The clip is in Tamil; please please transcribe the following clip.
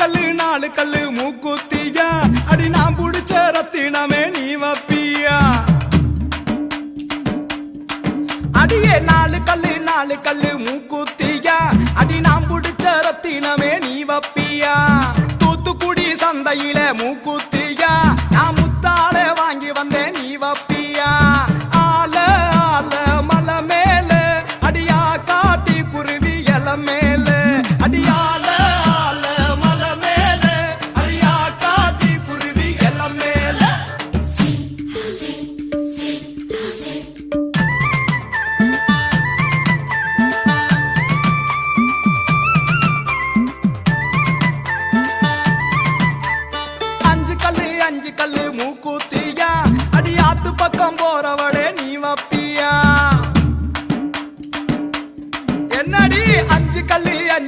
நாலு கல்லு மூக்குத்தியா அடி நான் புடிச்ச ரத்தினமே நீ வப்பியா அடியே நாலு கல்லு மூக்குத்தியா அடி நான் புடிச்ச ரத்தினமே நீ வப்பியா தூத்துக்குடி சந்தையில மூக்குத்தியா நான் முத்தாள வாங்கி வந்தேன் நீ வப்பியா ஆல ஆல மலை மேல அடியா காட்டி குருவி இல மேல அடியால அஞ்சு கல்லு மூக்குத்தியா அடி ஆத்து பக்கம் போறவ